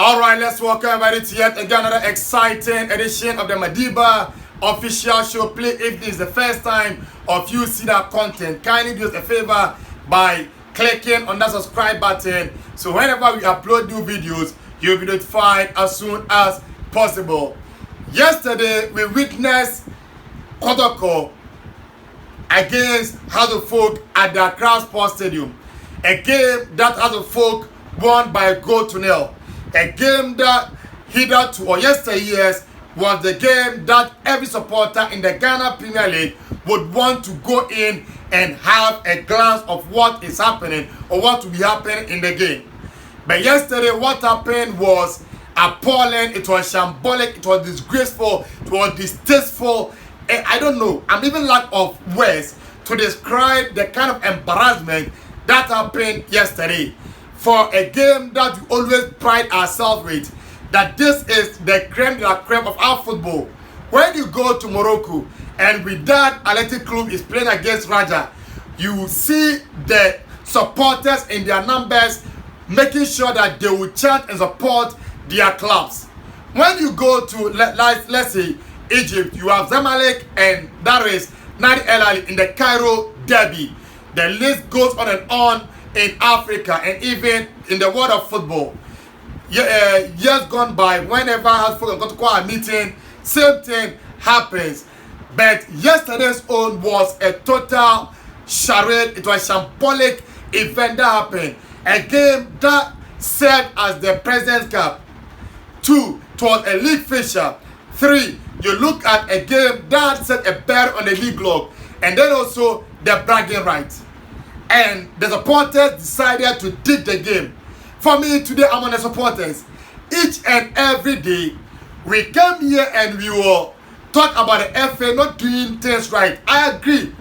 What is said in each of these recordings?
Alright, let's welcome everybody to yet again another exciting edition of the Madiba official show. Please, if this is the first time of you see that content, kindly do us a favor by clicking on that subscribe button. So whenever we upload new videos, you'll be notified as soon as possible. Yesterday, we witnessed Kotoko against House of Folk at the Accra Sports Stadium. A game that House of Folk won by a goal to nil. A game that hitherto or yesteryears was the game that every supporter in the Ghana Premier League would want to go in and have a glance of what is happening or what will be happening in the game. But yesterday what happened was appalling, it was shambolic, it was disgraceful, it was distasteful. I don't know, I'm even lack of words to describe the kind of embarrassment that happened yesterday. For a game that we always pride ourselves with, that this is the creme de la creme of our football. When you go to Morocco and with that Athletic Club is playing against Raja, you see the supporters in their numbers making sure that they will chant and support their clubs. When you go to let's say Egypt, you have Zamalek and that is Nadi El Ali in the Cairo derby. The list goes on and on in Africa and even in the world of football. Years gone by, whenever Hasbro and Kotoko are meeting, same thing happens. But yesterday's own was a total charade. It was a shambolic event that happened. A game that served as the President's Cup. 2, it was a league fixture. 3, you look at a game that set a bear on the league log. And then also the bragging rights. And the supporters decided to dig the game. For me, today I'm on the supporters. Each and every day, we come here and we will talk about the FA not doing things right. I agree.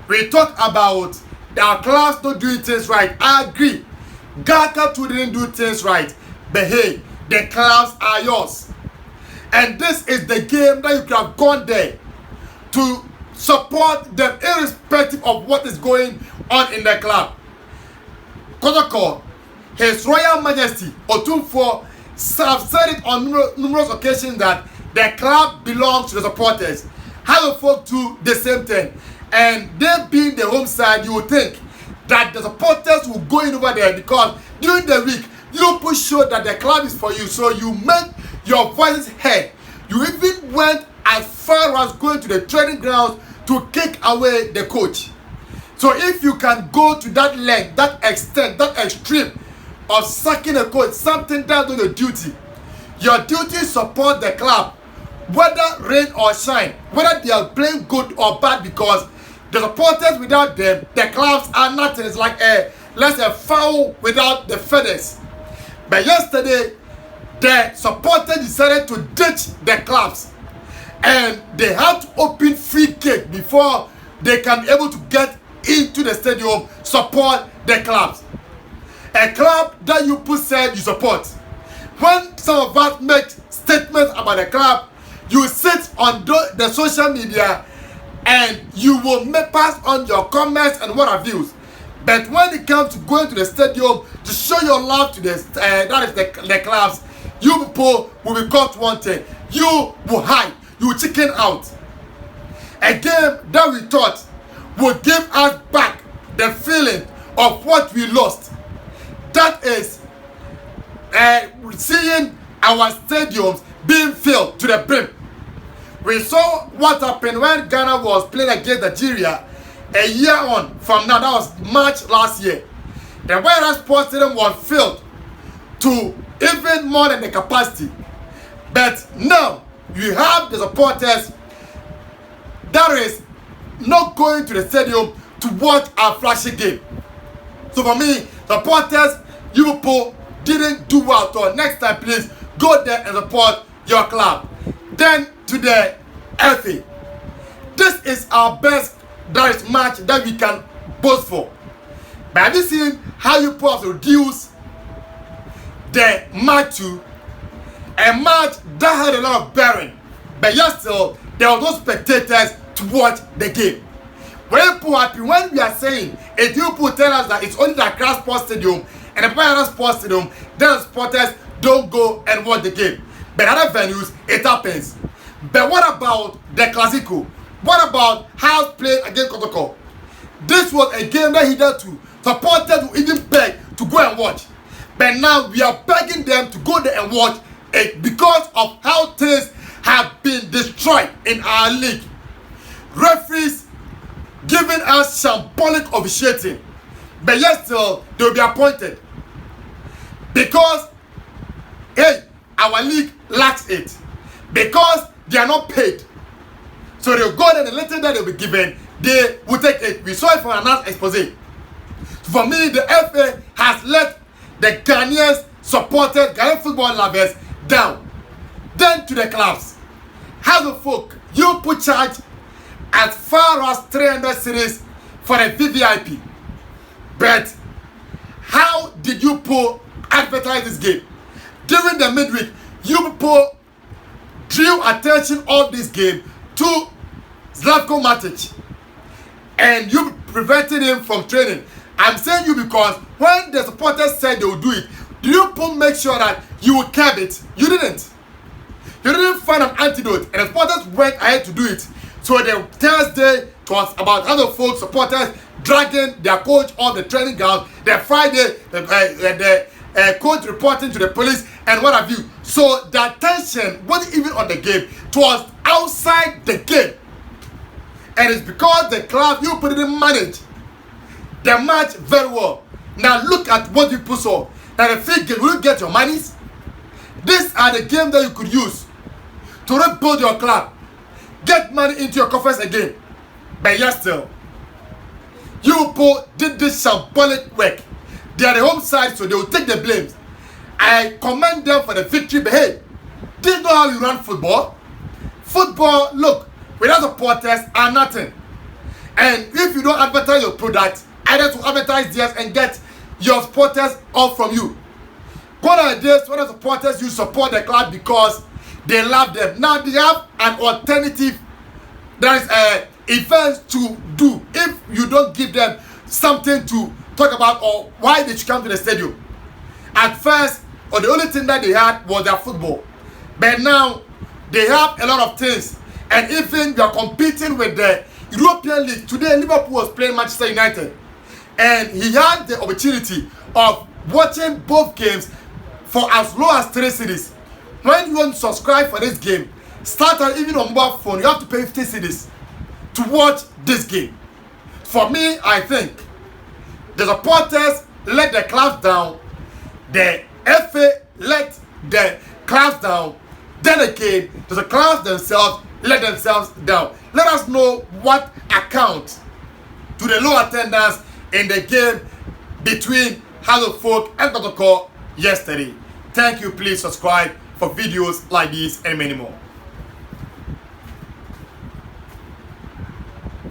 We talk about our clubs not doing things right. I agree. Gaka too didn't do things right. But hey, the clubs are yours. And this is the game that you could have gone there to support them irrespective of what is going on in the club. Kotoko, His Royal Majesty Otumfuo, have said it on numerous occasions that the club belongs to the supporters. How the folk do the same thing. And they being the home side, you would think that the supporters will go in over there because during the week, you show that the club is for you. So you make your voices heard. You even went as far as going to the training grounds to kick away the coach. So if you can go to that length, that extent, that extreme of sacking a coach, something that's not your duty. Your duty is support the club, whether rain or shine, whether they are playing good or bad, because the supporters without them, the clubs are nothing. It's like a fowl without the feathers. But yesterday, the supporters decided to ditch the clubs. And they had to open free gate before they can be able to get into the stadium, support the clubs. A club that you said you support. When some of us make statements about the club, you sit on the social media and you will pass on your comments and what have you. But when it comes to going to the stadium to show your love to the clubs, you people will be caught wanted. You will hide. You chicken out. A game that we thought would give us back the feeling of what we lost. That is seeing our stadiums being filled to the brim. We saw what happened when Ghana was playing against Nigeria a year on from now. That was March last year. The Wilderness Sports Stadium was filled to even more than the capacity. But now, you have the supporters that is not going to the stadium to watch our flashy game. So for me, supporters, you people didn't do well at all. Next time, please go there and support your club. Then to the FA. This is our best match that we can boast for. But have you seen how you people have reduced the match to a match that had a lot of bearing, but yet still there were no spectators to watch the game. When people happy, when we are saying, if you people tell us that it's only the Accra Sports Stadium and the Pioneer Sports Stadium, then supporters don't go and watch the game. But other venues, it happens. But what about the Clasico? What about House playing against Kotoko? This was a game that he did to supporters who even beg to go and watch. But now we are begging them to go there and watch it because of how things have been destroyed in our league. Referees giving us shambolic officiating, but yet still they will be appointed because hey, our league lacks it, because they are not paid. So they'll go there, the letter that they'll be given, they will take it. We saw it from an announced expose. So for me, the FA has let the Ghanaians supported Ghanaian football lovers down. Then to the clubs. How the folk, you put charge as far as 300 cities for a VVIP. But how did you advertise this game? During the midweek, you people drew attention of this game to Zlatko Matic, and you prevented him from training. I'm saying you because when the supporters said they would do it, did you make sure that you would curb it? You didn't. You didn't find an antidote, and the supporters went ahead to do it. So the Thursday it was about other folks, supporters dragging their coach on the training ground. The Friday, the coach reporting to the police and what have you. So the attention wasn't even on the game. It was outside the game. And it's because the club, you didn't manage the match very well. Now look at what you put on. Now the fake game, will you get your monies? These are the games that you could use to rebuild your club. Get money into your coffers again. But yes still, you people did this shambolic work. They are the home side, so they will take the blames. I commend them for the victory, but hey, this is not how you run football. Football, look, without supporters are nothing. And if you don't advertise your product, either to advertise theirs and get your supporters off from you. What are these? What are supporters? You support the club because they love them. Now they have an alternative, there is events to do if you don't give them something to talk about or why they should come to the stadium. At first, or the only thing that they had was their football, but now they have a lot of things, and even they are competing with the European League. Today Liverpool was playing Manchester United, and he had the opportunity of watching both games for as low as 3 cedis. When you want to subscribe for this game, start even on mobile phone, you have to pay 50 cedis to watch this game. For me, I think the supporters let the clubs down, the FA let the clubs down, then again the clubs themselves let themselves down. Let us know what account to the low attendance in the game between Folk and Kotoko yesterday. Thank you. Please subscribe for videos like this and many more.